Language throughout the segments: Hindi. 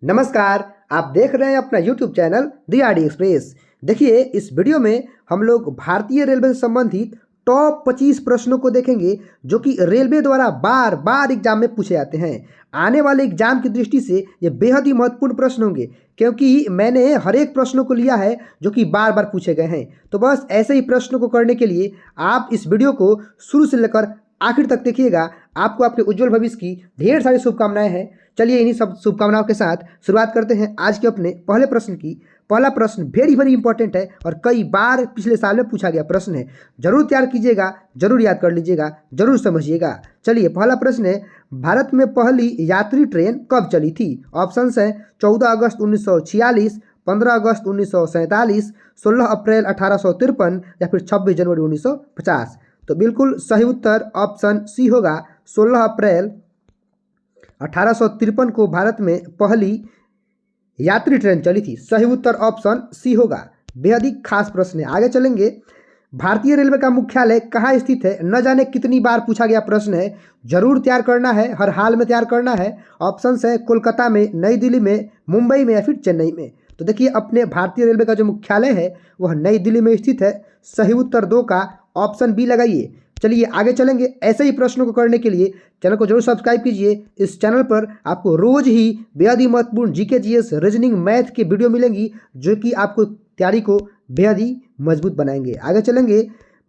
नमस्कार। आप देख रहे हैं अपना YouTube चैनल दी आर डी एक्सप्रेस। देखिए, इस वीडियो में हम लोग भारतीय रेलवे से संबंधित टॉप 25 प्रश्नों को देखेंगे जो कि रेलवे द्वारा बार बार एग्जाम में पूछे जाते हैं। आने वाले एग्जाम की दृष्टि से ये बेहद ही महत्वपूर्ण प्रश्न होंगे क्योंकि मैंने हर एक प्रश्नों को लिया है जो कि बार बार पूछे गए हैं। तो बस ऐसे ही प्रश्नों को करने के लिए आप इस वीडियो को शुरू से लेकर आखिर तक देखिएगा। आपको आपके उज्जवल भविष्य की ढेर सारी शुभकामनाएं हैं। चलिए, इन्हीं सब शुभकामनाओं के साथ शुरुआत करते हैं आज के अपने पहले प्रश्न की। पहला प्रश्न वेरी इंपॉर्टेंट है और कई बार पिछले साल में पूछा गया प्रश्न है। जरूर तैयार कीजिएगा, जरूर याद कर लीजिएगा, जरूर समझिएगा। चलिए, पहला प्रश्न है, भारत में पहली यात्री ट्रेन कब चली थी? ऑप्शंस हैं 14 अगस्त 1946, 15 अगस्त 1947, 16 अप्रैल 1853 या फिर 26 जनवरी 1950। तो बिल्कुल सही उत्तर ऑप्शन सी होगा। 16 अप्रैल 1853 को भारत में पहली यात्री ट्रेन चली थी। सही उत्तर ऑप्शन सी होगा। बेहद ही खास प्रश्न है, आगे चलेंगे। भारतीय रेलवे का मुख्यालय कहाँ स्थित है? न जाने कितनी बार पूछा गया प्रश्न है, जरूर तैयार करना है, हर हाल में तैयार करना है। ऑप्शंस है कोलकाता में, नई दिल्ली में, मुंबई में या फिर चेन्नई में। तो देखिए, अपने भारतीय रेलवे का जो मुख्यालय है वह नई दिल्ली में स्थित है। सही उत्तर 2 का ऑप्शन बी लगाइए। चलिए आगे चलेंगे। ऐसे ही प्रश्नों को करने के लिए चैनल को जरूर सब्सक्राइब कीजिए। इस चैनल पर आपको रोज ही बेहद ही महत्वपूर्ण जीके जीएस रीजनिंग मैथ की वीडियो मिलेंगी जो कि आपको तैयारी को बेहद ही मजबूत बनाएंगे। आगे चलेंगे।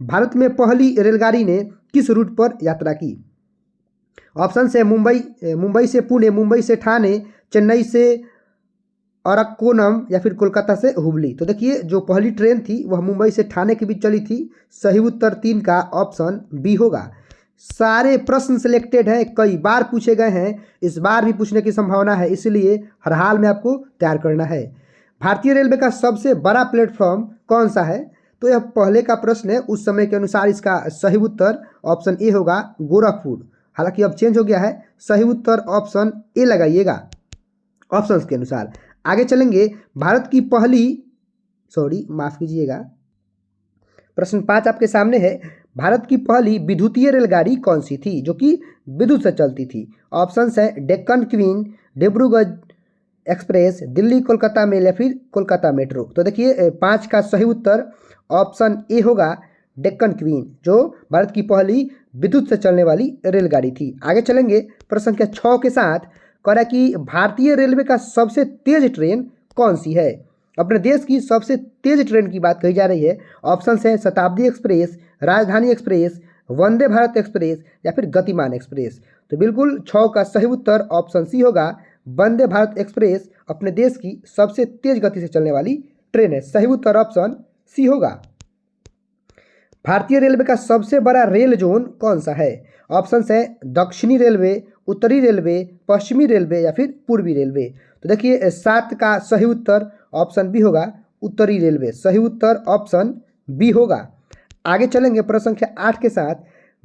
भारत में पहली रेलगाड़ी ने किस रूट पर यात्रा की? ऑप्शन है मुंबई से पुणे, मुंबई से ठाणे, चेन्नई से अरक्कोनम या फिर कोलकाता से हुबली। तो देखिए, जो पहली ट्रेन थी वह मुंबई से ठाणे के बीच चली थी। सही उत्तर 3 का ऑप्शन बी होगा। सारे प्रश्न सिलेक्टेड हैं, कई बार पूछे गए हैं, इस बार भी पूछने की संभावना है, इसलिए हर हाल में आपको तैयार करना है। भारतीय रेलवे का सबसे बड़ा प्लेटफॉर्म कौन सा है? तो यह पहले का प्रश्न है, उस समय के अनुसार इसका सही उत्तर ऑप्शन ए होगा, गोरखपुर। हालांकि अब चेंज हो गया है। सही उत्तर ऑप्शन ए लगाइएगा ऑप्शंस के अनुसार। आगे चलेंगे। भारत की पहली माफ कीजिएगा, प्रश्न 5 आपके सामने है। भारत की पहली विद्युतीय रेलगाड़ी कौन सी थी जो कि विद्युत से चलती थी? ऑप्शंस है Deccan Queen, Dibrugarh Express, Delhi Kolkata Mail या फिर कोलकाता मेट्रो। तो देखिए, 5 का सही उत्तर ऑप्शन ए होगा, डेक्कन क्वीन, जो भारत की पहली विद्युत से चलने वाली रेलगाड़ी थी। आगे चलेंगे प्रश्न संख्या 6 के साथ। कह रहा है कि भारतीय रेलवे का सबसे तेज ट्रेन कौन सी है? अपने देश की सबसे तेज ट्रेन की बात कही जा रही है। ऑप्शन है शताब्दी एक्सप्रेस, राजधानी एक्सप्रेस, वंदे भारत एक्सप्रेस या फिर गतिमान एक्सप्रेस। तो बिल्कुल 6 का सही उत्तर ऑप्शन सी होगा, वंदे भारत एक्सप्रेस अपने देश की सबसे तेज गति से चलने वाली ट्रेन है। सही उत्तर ऑप्शन सी होगा। भारतीय रेलवे का सबसे बड़ा रेल जोन कौन सा है? ऑप्शन है दक्षिणी रेलवे, उत्तरी रेलवे, पश्चिमी रेलवे या फिर पूर्वी रेलवे। तो देखिए, 7 का सही उत्तर ऑप्शन बी होगा, उत्तरी रेलवे। सही उत्तर ऑप्शन बी होगा। आगे चलेंगे प्रश्न संख्या 8 के साथ।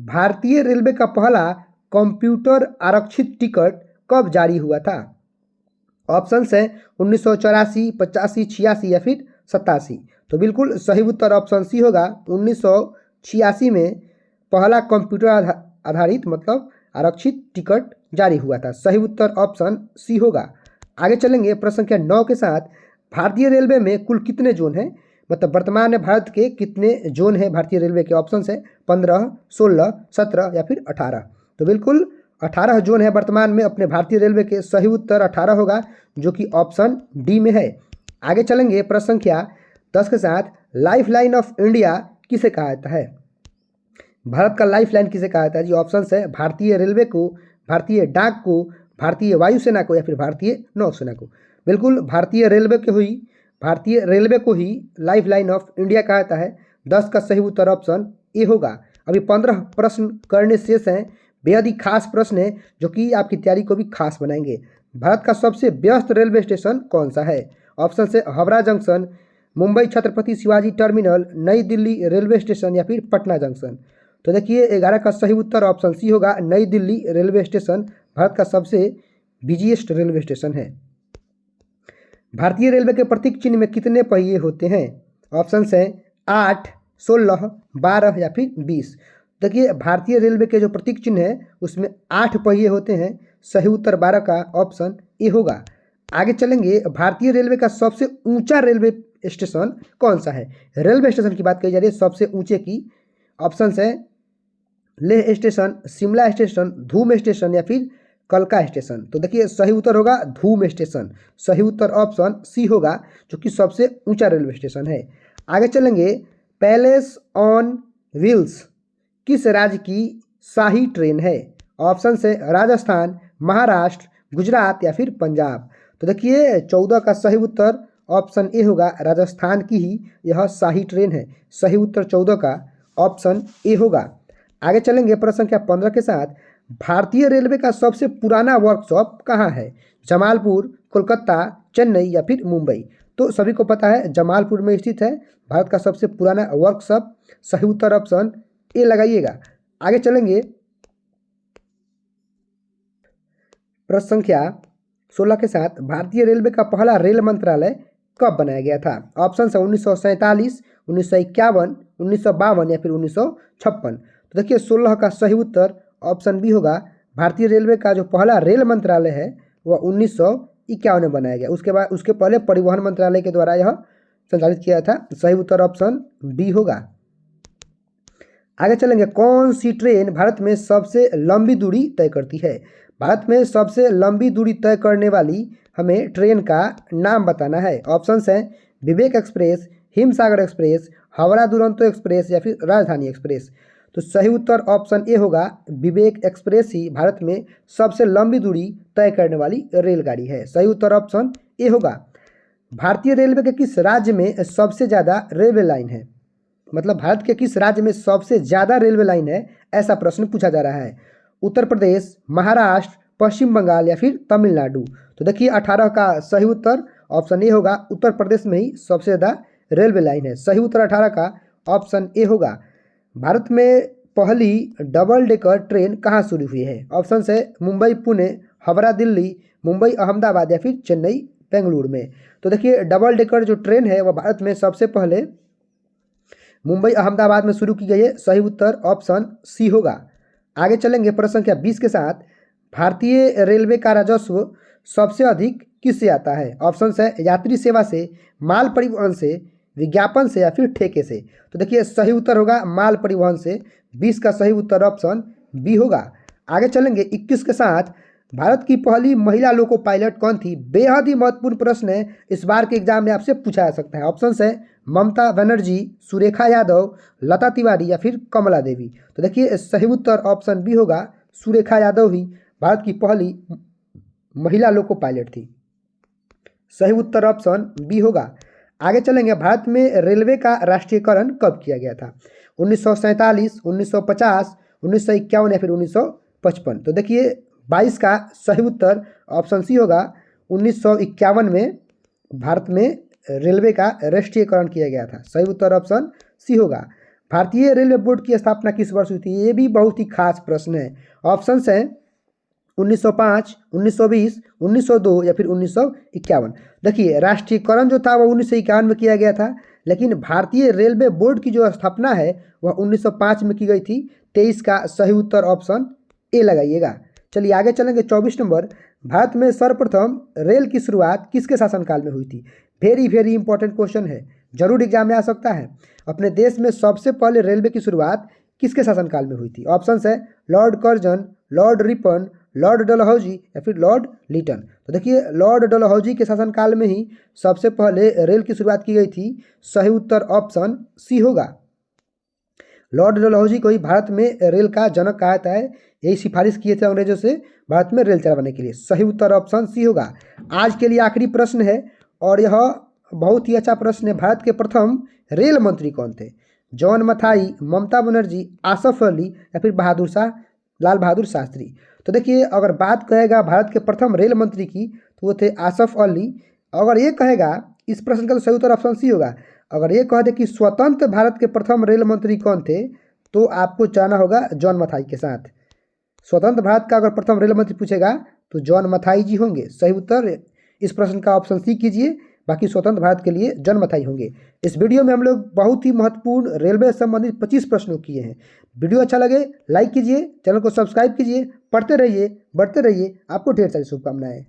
भारतीय रेलवे का पहला कंप्यूटर आरक्षित टिकट कब जारी हुआ था? ऑप्शन है 1984, 85, 86 या फिर 87। तो बिल्कुल सही उत्तर ऑप्शन सी होगा। 1986 में पहला कंप्यूटर आधारित मतलब आरक्षित टिकट जारी हुआ था। सही उत्तर ऑप्शन सी होगा। आगे चलेंगे प्रश्न संख्या 9 के साथ। भारतीय रेलवे में कुल कितने जोन हैं? मतलब वर्तमान में भारत के कितने जोन हैं भारतीय रेलवे के? ऑप्शन है 15, 16, 17 या फिर 18। तो बिल्कुल 18 जोन है वर्तमान में अपने भारतीय रेलवे के। सही उत्तर 18 होगा जो कि ऑप्शन डी में है। आगे चलेंगे प्रश्न संख्या 10 के साथ। लाइफ लाइन ऑफ इंडिया किसे कहा जाता है? भारत का लाइफ लाइन किसे कहा जाता है जी? ऑप्शन है भारतीय रेलवे को, भारतीय डाक को, भारतीय वायुसेना को या फिर भारतीय नौसेना को। बिल्कुल भारतीय रेलवे को ही लाइफ लाइन ऑफ इंडिया कहा जाता है। 10 का सही उत्तर ऑप्शन ए होगा। अभी 15 प्रश्न करने शेष हैं। बेहद ही खास प्रश्न है जो कि आपकी तैयारी को भी खास बनाएंगे। भारत का सबसे व्यस्त रेलवे स्टेशन कौन सा है? ऑप्शन है हावड़ा जंक्शन, मुंबई छत्रपति शिवाजी टर्मिनल, नई दिल्ली रेलवे स्टेशन या फिर पटना जंक्शन। तो देखिए, 11 का सही उत्तर ऑप्शन सी होगा, नई दिल्ली रेलवे स्टेशन भारत का सबसे बिजीएस्ट रेलवे स्टेशन है। भारतीय रेलवे के प्रतीक चिन्ह में कितने पहिए होते हैं? ऑप्शन है 8, 16, 12 या फिर 20। देखिए, भारतीय रेलवे के जो प्रतीक चिन्ह है उसमें 8 पहिए होते हैं। सही उत्तर 12 का ऑप्शन ए होगा। आगे चलेंगे, भारतीय रेलवे का सबसे ऊंचा रेलवे स्टेशन कौन सा है? रेलवे स्टेशन की बात कही जा रही है सबसे ऊंचे की। ऑप्शन है लेह स्टेशन, शिमला स्टेशन, धूम स्टेशन या फिर कलका स्टेशन। तो देखिए सही उत्तर होगा धूम स्टेशन। सही उत्तर ऑप्शन सी होगा, जो कि सबसे ऊंचा रेलवे स्टेशन है। आगे चलेंगे, पैलेस ऑन व्हील्स किस राज्य की शाही ट्रेन है? ऑप्शन है राजस्थान, महाराष्ट्र, गुजरात या फिर पंजाब। तो देखिए 14 का सही उत्तर ऑप्शन ए होगा, राजस्थान की ही यह शाही ट्रेन है। सही उत्तर 14 का ऑप्शन ए होगा। आगे चलेंगे प्रश्न संख्या 15 के साथ, भारतीय रेलवे का सबसे पुराना वर्कशॉप कहाँ है? जमालपुर, कोलकाता, चेन्नई या फिर मुंबई। तो सभी को पता है जमालपुर में स्थित है भारत का सबसे पुराना वर्कशॉप। सही उत्तर ऑप्शन ए लगाइएगा। आगे चलेंगे, प्रश्न संख्या 16 के साथ, भारतीय रेलवे का पहला रेल मंत्रालय कब बनाया गया था? ऑप्शन है 1947, 1951, 1952 या फिर 1956। तो देखिए 16 का सही उत्तर ऑप्शन बी होगा, भारतीय रेलवे का जो पहला रेल मंत्रालय है वह 1951 में बनाया गया। उसके पहले परिवहन मंत्रालय के द्वारा यह संचालित किया था। सही उत्तर ऑप्शन बी होगा। आगे चलेंगे, कौन सी ट्रेन भारत में सबसे लंबी दूरी तय करती है? भारत में सबसे लंबी दूरी तय करने वाली हमें ट्रेन का नाम बताना है। ऑप्शंस हैं Vivek express, Himsagar express, Howrah Duronto express या फिर राजधानी एक्सप्रेस। तो सही उत्तर ऑप्शन ए होगा, विवेक एक्सप्रेस ही भारत में सबसे लंबी दूरी तय करने वाली रेलगाड़ी है। सही उत्तर ऑप्शन ए होगा। भारतीय रेलवे के किस राज्य में सबसे ज़्यादा रेलवे लाइन है? मतलब भारत के किस राज्य में सबसे ज़्यादा रेलवे लाइन है, ऐसा प्रश्न पूछा जा रहा है। उत्तर प्रदेश, महाराष्ट्र, पश्चिम बंगाल या फिर तमिलनाडु। तो देखिए 18 का सही उत्तर ऑप्शन ए होगा, उत्तर प्रदेश में ही सबसे ज़्यादा रेलवे लाइन है। सही उत्तर 18 का ऑप्शन ए होगा। भारत में पहली डबल डेकर ट्रेन कहाँ शुरू हुई है? ऑप्शन है मुंबई पुणे, हावड़ा दिल्ली, मुंबई अहमदाबाद या फिर चेन्नई बेंगलुरु में। तो देखिए डबल डेकर जो ट्रेन है वह भारत में सबसे पहले मुंबई अहमदाबाद में शुरू की गई है। सही उत्तर ऑप्शन सी होगा। आगे चलेंगे प्रश्न संख्या 20 के साथ, भारतीय रेलवे का राजस्व सबसे अधिक किससे आता है? ऑप्शन है यात्री सेवा से, माल परिवहन से, विज्ञापन से या फिर ठेके से। तो देखिए सही उत्तर होगा माल परिवहन से। 20 का सही उत्तर ऑप्शन बी होगा। आगे चलेंगे 21 के साथ, भारत की पहली महिला लोको पायलट कौन थी? बेहद ही महत्वपूर्ण प्रश्न है, इस बार के एग्जाम में आपसे पूछा जा सकता है। ऑप्शन है ममता बनर्जी, सुरेखा यादव, लता तिवारी या फिर कमला देवी। तो देखिए सही उत्तर ऑप्शन बी होगा, सुरेखा यादव ही भारत की पहली महिला लोको पायलट थी। सही उत्तर ऑप्शन बी होगा। आगे चलेंगे, भारत में रेलवे का राष्ट्रीयकरण कब किया गया था? 1947, 1950, 1951 या फिर 1955। तो देखिए 22 का सही उत्तर ऑप्शन सी होगा, 1951 में भारत में रेलवे का राष्ट्रीयकरण किया गया था। सही उत्तर ऑप्शन सी होगा। भारतीय रेलवे बोर्ड की स्थापना किस वर्ष हुई थी? ये भी बहुत ही खास प्रश्न है। ऑप्शंस हैं 1905, 1920, 1902 या फिर 1951। देखिए राष्ट्रीयकरण जो था वह 1951 में किया गया था, लेकिन भारतीय रेलवे बोर्ड की जो स्थापना है वह 1905 में की गई थी। 23 का सही उत्तर ऑप्शन ए लगाइएगा। चलिए आगे चलेंगे 24 नंबर, भारत में सर्वप्रथम रेल की शुरुआत किसके शासनकाल में हुई थी? वेरी वेरी इंपॉर्टेंट क्वेश्चन है, जरूर एग्जाम में आ सकता है। अपने देश में सबसे पहले रेलवे की शुरुआत किसके शासनकाल में हुई थी? ऑप्शन है Lord Curzon, Lord Ripon, Lord Dalhousie या फिर लॉर्ड लिटन। तो देखिए लॉर्ड डलहौजी के शासनकाल में ही सबसे पहले रेल की शुरुआत की गई थी। सही उत्तर ऑप्शन सी होगा। लॉर्ड डलहौजी को ही भारत में रेल का जनक कहा जाता है, यही सिफारिश किए थे अंग्रेजों से भारत में रेल चलाने के लिए। सही उत्तर ऑप्शन सी होगा। आज के लिए आखिरी प्रश्न है और यह बहुत ही अच्छा प्रश्न है, भारत के प्रथम रेल मंत्री कौन थे? जॉन मथाई, ममता बनर्जी, आसफ अली या फिर लाल बहादुर शास्त्री। तो देखिए अगर बात कहेगा भारत के प्रथम रेल मंत्री की तो वो थे आसफ अली। अगर ये कहेगा, इस प्रश्न का तो सही उत्तर ऑप्शन सी होगा। अगर ये कह दे कि स्वतंत्र भारत के प्रथम रेल मंत्री कौन थे तो आपको जाना होगा जॉन मथाई के साथ। स्वतंत्र भारत का अगर प्रथम रेल मंत्री पूछेगा तो जॉन मथाई जी होंगे। सही उत्तर इस प्रश्न का ऑप्शन सी कीजिए, बाकी स्वतंत्र भारत के लिए जॉन मथाई होंगे। इस वीडियो में हम लोग बहुत ही महत्वपूर्ण रेलवे संबंधित 25 प्रश्नों किए हैं। वीडियो अच्छा लगे लाइक कीजिए, चैनल को सब्सक्राइब कीजिए, पढ़ते रहिए, बढ़ते रहिए। आपको ढेर सारी शुभकामनाएं।